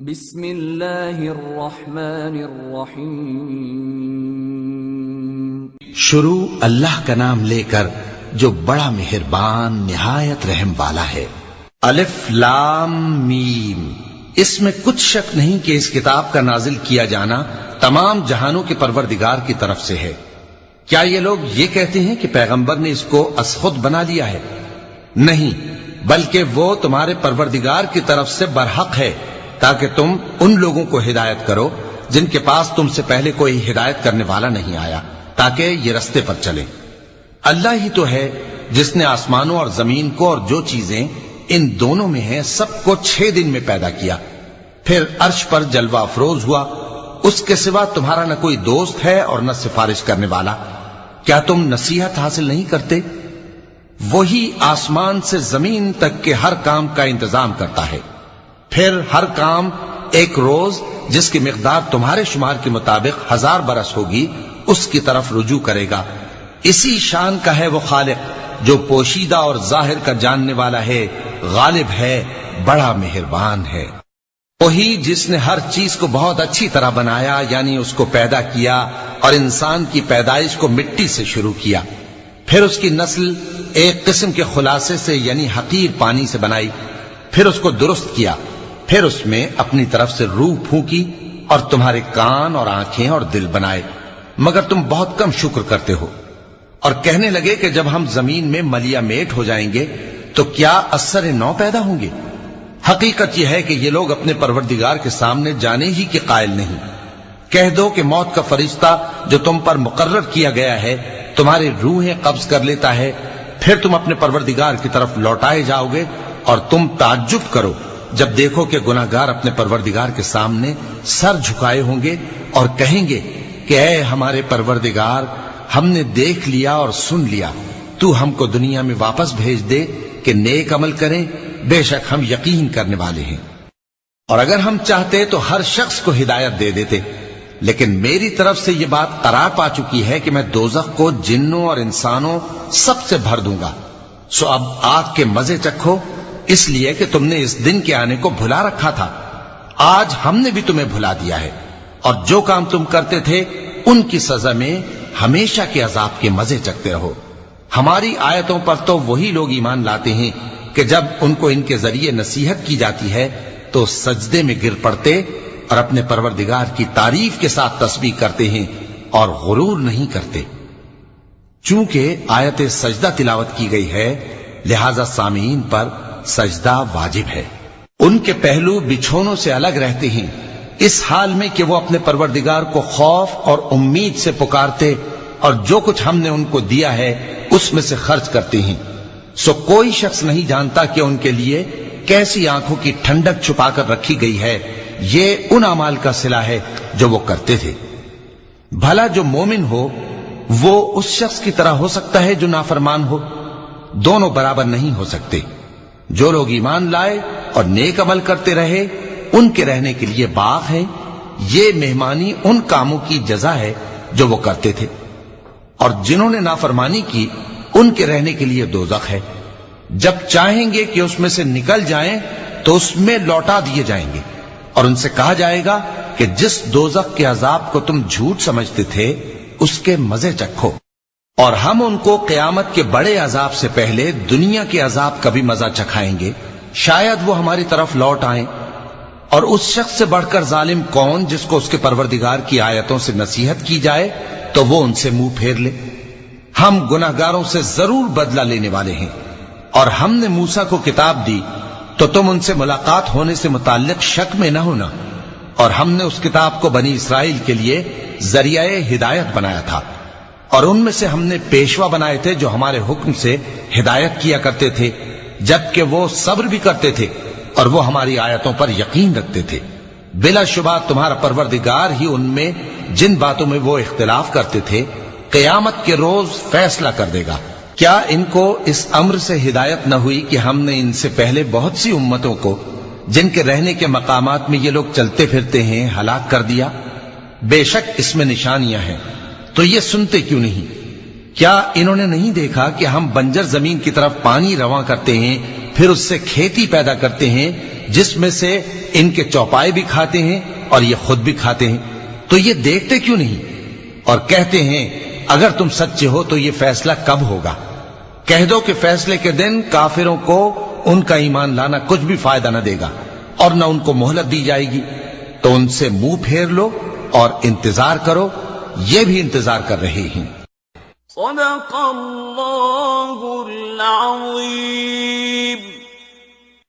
بسم اللہ الرحمن الرحیم۔ شروع اللہ کا نام لے کر جو بڑا مہربان نہایت رحم والا ہے۔ الف لام میم۔ اس میں کچھ شک نہیں کہ اس کتاب کا نازل کیا جانا تمام جہانوں کے پروردگار کی طرف سے ہے۔ کیا یہ لوگ یہ کہتے ہیں کہ پیغمبر نے اس کو از خود بنا لیا ہے؟ نہیں، بلکہ وہ تمہارے پروردگار کی طرف سے برحق ہے، تاکہ تم ان لوگوں کو ہدایت کرو جن کے پاس تم سے پہلے کوئی ہدایت کرنے والا نہیں آیا، تاکہ یہ رستے پر چلے۔ اللہ ہی تو ہے جس نے آسمانوں اور زمین کو اور جو چیزیں ان دونوں میں ہیں سب کو 6 دن میں پیدا کیا، پھر عرش پر جلوہ افروز ہوا۔ اس کے سوا تمہارا نہ کوئی دوست ہے اور نہ سفارش کرنے والا۔ کیا تم نصیحت حاصل نہیں کرتے؟ وہی آسمان سے زمین تک کے ہر کام کا انتظام کرتا ہے، پھر ہر کام ایک روز جس کی مقدار تمہارے شمار کے مطابق 1000 برس ہوگی اس کی طرف رجوع کرے گا۔ اسی شان کا ہے وہ خالق جو پوشیدہ اور ظاہر کا جاننے والا ہے، غالب ہے، بڑا مہربان ہے۔ وہی جس نے ہر چیز کو بہت اچھی طرح بنایا، یعنی اس کو پیدا کیا اور انسان کی پیدائش کو مٹی سے شروع کیا، پھر اس کی نسل ایک قسم کے خلاصے سے یعنی حقیر پانی سے بنائی، پھر اس کو درست کیا، پھر اس میں اپنی طرف سے روح پھونکی اور تمہارے کان اور آنکھیں اور دل بنائے، مگر تم بہت کم شکر کرتے ہو۔ اور کہنے لگے کہ جب ہم زمین میں ملیا میٹ ہو جائیں گے تو کیا اثر نو پیدا ہوں گے؟ حقیقت یہ ہے کہ یہ لوگ اپنے پروردگار کے سامنے جانے ہی کے قائل نہیں۔ کہہ دو کہ موت کا فرشتہ جو تم پر مقرر کیا گیا ہے تمہاری روحیں قبض کر لیتا ہے، پھر تم اپنے پروردگار کی طرف لوٹائے جاؤ گے، اور تم تعجب کرو جب دیکھو کہ گناہگار اپنے پروردگار کے سامنے سر جھکائے ہوں گے اور کہیں گے کہ اے ہمارے پروردگار، ہم نے دیکھ لیا اور سن لیا، تو ہم کو دنیا میں واپس بھیج دے کہ نیک عمل کریں، بے شک ہم یقین کرنے والے ہیں۔ اور اگر ہم چاہتے تو ہر شخص کو ہدایت دے دیتے، لیکن میری طرف سے یہ بات قرار پا چکی ہے کہ میں دوزخ کو جنوں اور انسانوں سب سے بھر دوں گا، سو اب آگ کے مزے چکھو، اس لیے کہ تم نے اس دن کے آنے کو بھلا رکھا تھا۔ آج ہم نے بھی تمہیں بھلا دیا ہے، اور جو کام تم کرتے تھے ان کی سزا میں ہمیشہ کے عذاب کے مزے چکتے رہو۔ ہماری آیتوں پر تو وہی لوگ ایمان لاتے ہیں کہ جب ان کو ان کے ذریعے نصیحت کی جاتی ہے تو سجدے میں گر پڑتے اور اپنے پروردگار کی تعریف کے ساتھ تسبیح کرتے ہیں اور غرور نہیں کرتے۔ چونکہ آیت سجدہ تلاوت کی گئی ہے لہذا سامعین پر سجدہ واجب ہے۔ ان کے پہلو بچھونوں سے الگ رہتے ہیں، اس حال میں کہ وہ اپنے پروردگار کو خوف اور امید سے پکارتے اور جو کچھ ہم نے ان کو دیا ہے اس میں سے خرچ کرتے ہیں۔ سو کوئی شخص نہیں جانتا کہ ان کے لیے کیسی آنکھوں کی ٹھنڈک چھپا کر رکھی گئی ہے، یہ ان اعمال کا صلہ ہے جو وہ کرتے تھے۔ بھلا جو مومن ہو وہ اس شخص کی طرح ہو سکتا ہے جو نافرمان ہو؟ دونوں برابر نہیں ہو سکتے۔ جو لوگ ایمان لائے اور نیک عمل کرتے رہے ان کے رہنے کے لیے باغ ہے، یہ مہمانی ان کاموں کی جزا ہے جو وہ کرتے تھے، اور جنہوں نے نافرمانی کی ان کے رہنے کے لیے دوزخ ہے، جب چاہیں گے کہ اس میں سے نکل جائیں تو اس میں لوٹا دیے جائیں گے، اور ان سے کہا جائے گا کہ جس دوزخ کے عذاب کو تم جھوٹ سمجھتے تھے اس کے مزے چکھو، اور ہم ان کو قیامت کے بڑے عذاب سے پہلے دنیا کے عذاب کا بھی مزہ چکھائیں گے، شاید وہ ہماری طرف لوٹ آئیں۔ اور اس شخص سے بڑھ کر ظالم کون جس کو اس کے پروردگار کی آیتوں سے نصیحت کی جائے تو وہ ان سے منہ پھیر لے؟ ہم گناہگاروں سے ضرور بدلہ لینے والے ہیں۔ اور ہم نے موسیٰ کو کتاب دی تو تم ان سے ملاقات ہونے سے متعلق شک میں نہ ہونا، اور ہم نے اس کتاب کو بنی اسرائیل کے لیے ذریعہ ہدایت بنایا تھا، اور ان میں سے ہم نے پیشوا بنائے تھے جو ہمارے حکم سے ہدایت کیا کرتے تھے، جبکہ وہ صبر بھی کرتے تھے اور وہ ہماری آیتوں پر یقین رکھتے تھے۔ بلا شبہ تمہارا پروردگار ہی ان میں جن باتوں میں وہ اختلاف کرتے تھے قیامت کے روز فیصلہ کر دے گا۔ کیا ان کو اس امر سے ہدایت نہ ہوئی کہ ہم نے ان سے پہلے بہت سی امتوں کو جن کے رہنے کے مقامات میں یہ لوگ چلتے پھرتے ہیں ہلاک کر دیا؟ بے شک اس میں نشانیاں ہیں، تو یہ سنتے کیوں نہیں؟ کیا انہوں نے نہیں دیکھا کہ ہم بنجر زمین کی طرف پانی رواں کرتے ہیں پھر اس سے کھیتی پیدا کرتے ہیں جس میں سے ان کے چوپائے بھی کھاتے ہیں اور یہ خود بھی کھاتے ہیں، تو یہ دیکھتے کیوں نہیں؟ اور کہتے ہیں اگر تم سچے ہو تو یہ فیصلہ کب ہوگا؟ کہہ دو کہ فیصلے کے دن کافروں کو ان کا ایمان لانا کچھ بھی فائدہ نہ دے گا اور نہ ان کو مہلت دی جائے گی، تو ان سے منہ پھیر لو اور انتظار کرو، یہ بھی انتظار کر رہے ہیں۔ صدق اللہ العظیم۔